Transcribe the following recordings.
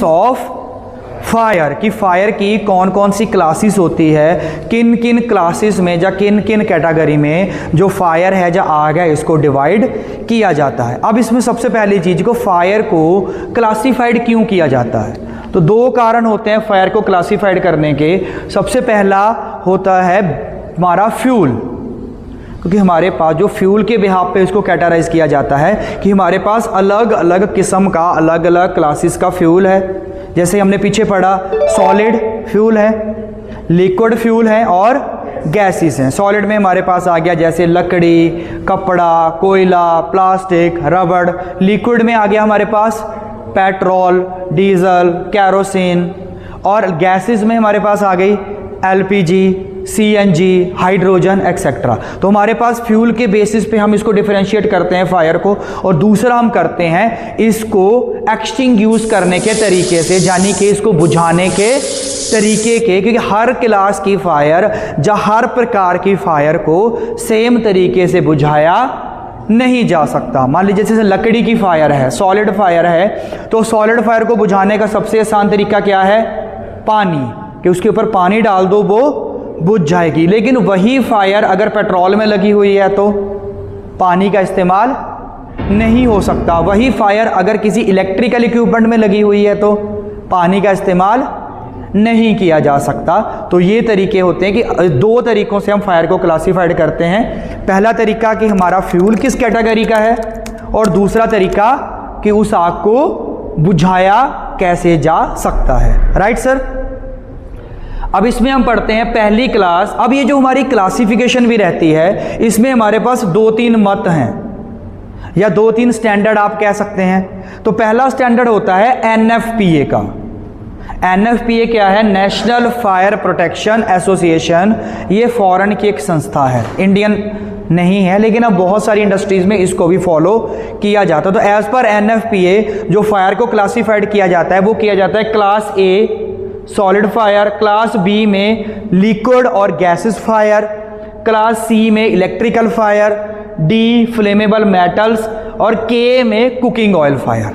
Of fire की fire की कौन कौन सी क्लासेस होती है, किन किन क्लासेस में या किन किन कैटेगरी में जो फायर है या आग है इसको डिवाइड किया जाता है। अब इसमें सबसे पहली चीज़ को फायर को क्लासिफाइड क्यों किया जाता है, तो दो कारण होते हैं फायर को क्लासिफाइड करने के। सबसे पहला होता है हमारा फ्यूल, क्योंकि हमारे पास जो फ्यूल के बिहाफ पे इसको कैटेगराइज किया जाता है कि हमारे पास अलग अलग किस्म का अलग अलग क्लासेस का फ्यूल है। जैसे हमने पीछे पढ़ा सॉलिड फ्यूल है, लिक्विड फ्यूल है और गैसेस हैं। सॉलिड में हमारे पास आ गया जैसे लकड़ी, कपड़ा, कोयला, प्लास्टिक, रबड़। लिक्विड में आ गया हमारे पास पेट्रोल, डीजल, कैरोसिन। और गैसेस में हमारे पास आ गई एलपीजी, सीएनजी, हाइड्रोजन एक्सेट्रा। तो हमारे पास फ्यूल के बेसिस पे हम इसको डिफरेंशिएट करते हैं फायर को। और दूसरा हम करते हैं इसको एक्सटिंग्विश करने के तरीके से, यानी कि इसको बुझाने के तरीके के, क्योंकि हर क्लास की फायर या हर प्रकार की फायर को सेम तरीके से बुझाया नहीं जा सकता। मान लीजिए जैसे लकड़ी की फायर है, सॉलिड फायर है, तो सॉलिड फायर को बुझाने का सबसे आसान तरीका क्या है? पानी, कि उसके ऊपर पानी डाल दो वो बुझ जाएगी। लेकिन वही फायर अगर पेट्रोल में लगी हुई है तो पानी का इस्तेमाल नहीं हो सकता। वही फायर अगर किसी इलेक्ट्रिकल इक्विपमेंट में लगी हुई है तो पानी का इस्तेमाल नहीं किया जा सकता। तो ये तरीके होते हैं कि दो तरीकों से हम फायर को क्लासिफाइड करते हैं। पहला तरीका कि हमारा फ्यूल किस कैटेगरी का है, और दूसरा तरीका कि उस आग को बुझाया कैसे जा सकता है। Right sir. अब इसमें हम पढ़ते हैं पहली क्लास। अब ये जो हमारी क्लासिफिकेशन भी रहती है, इसमें हमारे पास दो तीन मत हैं या दो तीन स्टैंडर्ड आप कह सकते हैं। तो पहला स्टैंडर्ड होता है एनएफपीए का। एनएफपीए क्या है? National fire protection association. ये फॉरेन की एक संस्था है, इंडियन नहीं है, लेकिन अब बहुत सारी इंडस्ट्रीज में इसको भी फॉलो किया जाता है। तो एज पर एनएफपीए जो फायर को क्लासिफाइड किया जाता है वो किया जाता है class A solid fire, class B में लिक्विड और गैसेस फायर, क्लास सी में electrical fire, D flammable metals और के में cooking oil fire.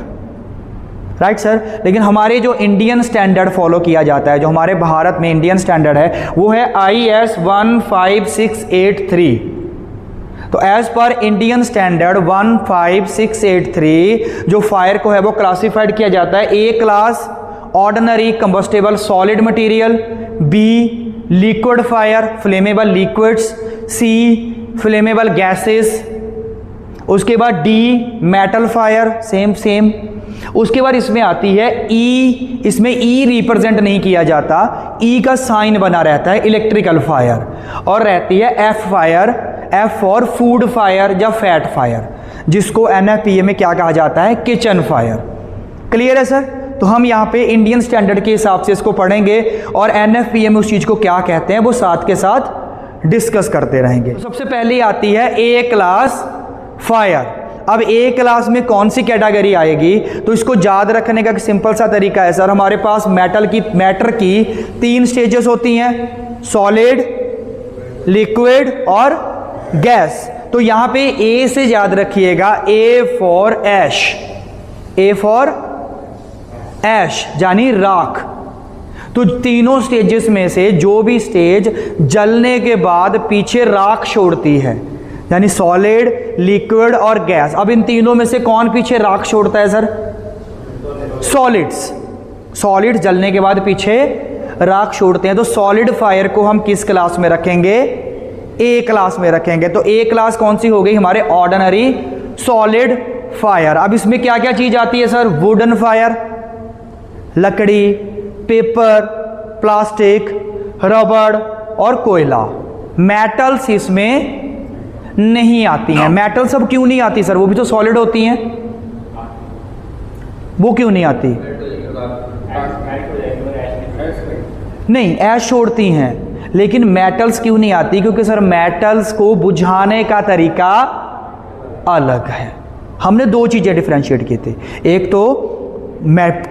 Right sir. लेकिन हमारे जो इंडियन स्टैंडर्ड फॉलो किया जाता है, जो हमारे भारत में इंडियन स्टैंडर्ड है, वो है IS 15683। तो एज पर इंडियन स्टैंडर्ड 15683 जो फायर को है वो क्लासिफाइड किया जाता है A class ordinary combustible solid material, B liquid fire flammable liquids, C flammable gases, उसके बाद डी मेटल फायर सेम। उसके बाद इसमें आती है ई। इसमें ई रिप्रेजेंट नहीं किया जाता, ई का साइन बना रहता है इलेक्ट्रिकल फायर। और रहती है F fire, F for food fire या फैट फायर, जिसको एनएफपीए में क्या कहा जाता है? Kitchen fire. क्लियर है सर। तो हम यहाँ पे इंडियन स्टैंडर्ड के हिसाब से इसको पढ़ेंगे और एनएफपीए में उस चीज़ को क्या कहते हैं वो साथ के साथ डिस्कस करते रहेंगे। तो सबसे पहले आती है ए क्लास फायर। अब ए क्लास में कौन सी कैटेगरी आएगी? तो इसको याद रखने का सिंपल सा तरीका है सर। हमारे पास मैटर की तीन स्टेजेस होती हैं, सॉलिड, लिक्विड और गैस। तो यहाँ पे ए से याद रखिएगा, A for ash, A for ऐश यानी राख। तो तीनों स्टेजेस में से जो भी स्टेज जलने के बाद पीछे राख छोड़ती है, यानी सॉलिड, लिक्विड और गैस। अब इन तीनों में से कौन पीछे राख छोड़ता है सर? सॉलिड्स। सॉलिड जलने के बाद पीछे राख छोड़ते हैं। तो सॉलिड फायर को हम किस क्लास में रखेंगे? ए क्लास में रखेंगे। तो ए क्लास कौन सी हो गई? हमारे ऑर्डिनरी सॉलिड फायर। अब इसमें क्या क्या चीज आती है सर? वुडन फायर, लकड़ी, पेपर, प्लास्टिक, रबड़ और कोयला। मेटल्स इसमें नहीं आती हैं। मेटल सब क्यों नहीं आती सर? वो भी तो सॉलिड होती हैं, वो क्यों नहीं आती? नहीं, ऐश छोड़ती हैं, लेकिन मेटल्स क्यों नहीं आती? क्योंकि सर मेटल्स को बुझाने का तरीका अलग है। हमने दो चीजें डिफरेंशिएट की थी, एक तो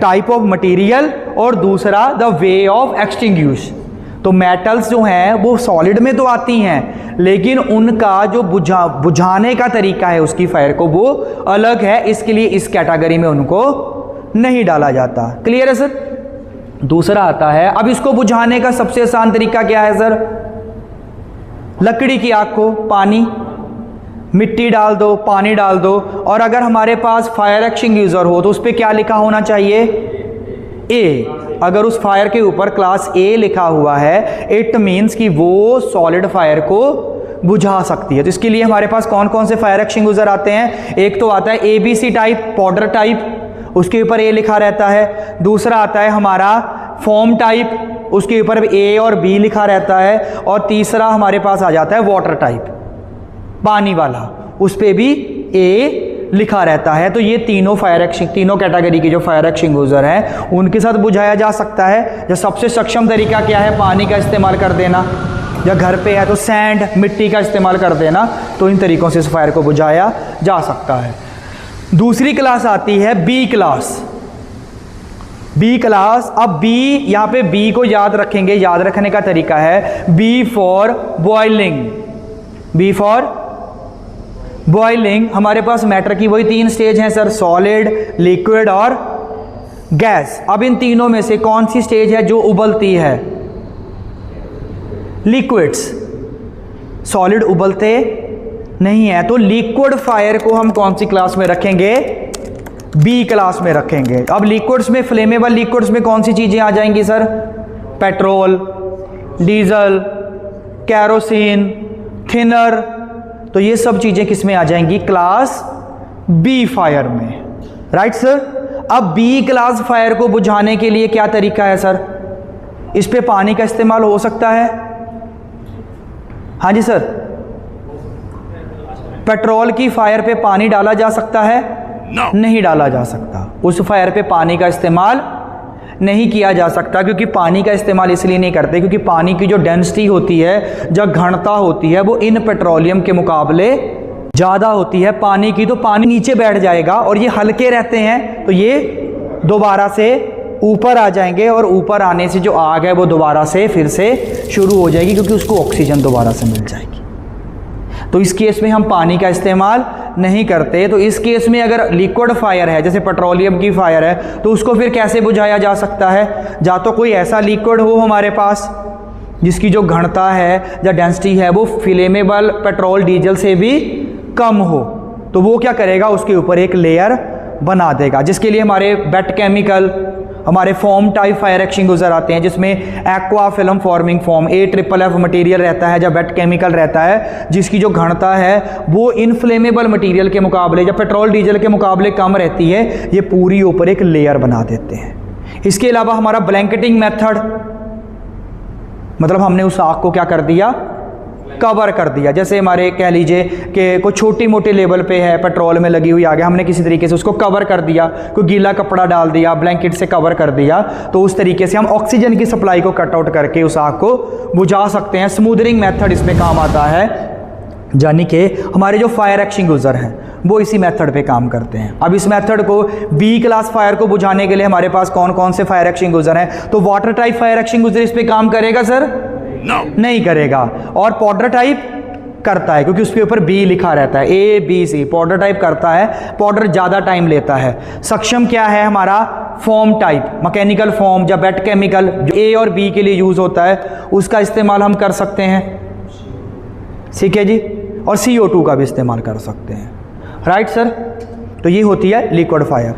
टाइप ऑफ मटेरियल और दूसरा द वे ऑफ एक्सटिंग्विश। तो मेटल्स जो हैं वो सॉलिड में तो आती हैं, लेकिन उनका जो बुझाने का तरीका है उसकी फायर को वो अलग है, इसके लिए इस कैटेगरी में उनको नहीं डाला जाता। क्लियर है सर। दूसरा आता है, अब इसको बुझाने का सबसे आसान तरीका क्या है सर? लकड़ी की आग को पानी, मिट्टी डाल दो, पानी डाल दो, और अगर हमारे पास फायर एक्सटिंग्विशर हो तो उस पर क्या लिखा होना चाहिए? ए। अगर उस फायर के ऊपर क्लास ए लिखा हुआ है, इट मीन्स कि वो सॉलिड फायर को बुझा सकती है। तो इसके लिए हमारे पास कौन कौन से फायर एक्सटिंग्विशर आते हैं? एक तो आता है ABC टाइप, पाउडर टाइप, उसके ऊपर ए लिखा रहता है। दूसरा आता है हमारा फोम टाइप, उसके ऊपर ए और बी लिखा रहता है। और तीसरा हमारे पास आ जाता है वाटर टाइप, पानी वाला, उस पर भी ए लिखा रहता है। तो ये तीनों तीनों कैटेगरी की जो फायर एक्सटिंग्विशर हैं उनके साथ बुझाया जा सकता है। जो सबसे सक्षम तरीका क्या है? पानी का इस्तेमाल कर देना, या घर पे है तो सैंड, मिट्टी का इस्तेमाल कर देना। तो इन तरीकों से इस फायर को बुझाया जा सकता है। दूसरी क्लास आती है बी क्लास। बी क्लास, अब बी, यहाँ पे बी को याद रखेंगे। याद रखने का तरीका है B for boiling. B for boiling. हमारे पास मैटर की वही 3 स्टेज हैं सर, सॉलिड, लिक्विड और गैस। अब इन तीनों में से कौन सी स्टेज है जो उबलती है? लिक्विड्स। सॉलिड उबलते नहीं है, तो लिक्विड फायर को हम कौन सी क्लास में रखेंगे? बी क्लास में रखेंगे। अब लिक्विड्स में, फ्लेमेबल लिक्विड्स में कौन सी चीजें आ जाएंगी sir? Petrol, diesel, kerosene, thinner. तो ये सब चीजें किस में आ जाएंगी? क्लास बी फायर में। Right sir. अब बी क्लास फायर को बुझाने के लिए क्या तरीका है सर? इस पे पानी का इस्तेमाल हो सकता है? हाँ जी सर। पेट्रोल की फायर पे पानी डाला जा सकता है? नहीं डाला जा सकता। उस फायर पे पानी का इस्तेमाल नहीं किया जा सकता, क्योंकि पानी का इस्तेमाल इसलिए नहीं करते क्योंकि पानी की जो डेंसिटी होती है, जो घनता होती है, वो इन पेट्रोलियम के मुकाबले ज़्यादा होती है पानी की। तो पानी नीचे बैठ जाएगा और ये हल्के रहते हैं, तो ये दोबारा से ऊपर आ जाएंगे, और ऊपर आने से जो आग है वो दोबारा से फिर से शुरू हो जाएगी, क्योंकि उसको ऑक्सीजन दोबारा से मिल जाएगी। तो इस केस में हम पानी का इस्तेमाल नहीं करते। तो इस केस में अगर लिक्विड फायर है, जैसे पेट्रोलियम की फायर है, तो उसको फिर कैसे बुझाया जा सकता है? या तो कोई ऐसा लिक्विड हो हमारे पास जिसकी जो घनता है या डेंसिटी है वो फ्लेमेबल पेट्रोल डीजल से भी कम हो, तो वो क्या करेगा? उसके ऊपर एक लेयर बना देगा, जिसके लिए हमारे वेट केमिकल, हमारे फोम टाइप फायर एक्सटिंग्विशर आते हैं, जिसमें aqua film forming foam AFFF material रहता है, या वेट केमिकल रहता है, जिसकी जो घनता है वो इनफ्लेमेबल मटेरियल के मुकाबले या पेट्रोल डीजल के मुकाबले कम रहती है। ये पूरी ऊपर एक लेयर बना देते हैं। इसके अलावा हमारा ब्लैंकेटिंग मेथड, मतलब हमने उस आग को क्या कर दिया? कवर कर दिया। जैसे हमारे कह लीजिए कि कोई छोटी मोटी लेवल पे है, पेट्रोल में लगी हुई आग है, हमने किसी तरीके से उसको कवर कर दिया, कोई गीला कपड़ा डाल दिया, ब्लैंकेट से कवर कर दिया, तो उस तरीके से हम ऑक्सीजन की सप्लाई को कट आउट करके उस आग को बुझा सकते हैं। स्मूदरिंग मेथड इसमें काम आता है, यानी कि हमारे जो फायर एक्सटिंग्विशर हैं वो इसी मेथड पे काम करते हैं। अब इस मेथड को बी क्लास फायर को बुझाने के लिए हमारे पास कौन कौन से फायर एक्सटिंग्विशर हैं? तो वाटर टाइप फायर एक्सटिंग्विशर इस पे काम करेगा सर? नहीं करेगा। और पाउडर टाइप करता है, क्योंकि उसके ऊपर बी लिखा रहता है, ABC। पाउडर टाइप करता है, पाउडर ज़्यादा टाइम लेता है। सक्षम क्या है हमारा? फोम टाइप, मैकेनिकल फोम या वेट केमिकल, जो A और B के लिए यूज़ होता है, उसका इस्तेमाल हम कर सकते हैं। ठीक है जी। और CO2 का भी इस्तेमाल कर सकते हैं। Right sir. तो ये होती है लिक्विड फायर।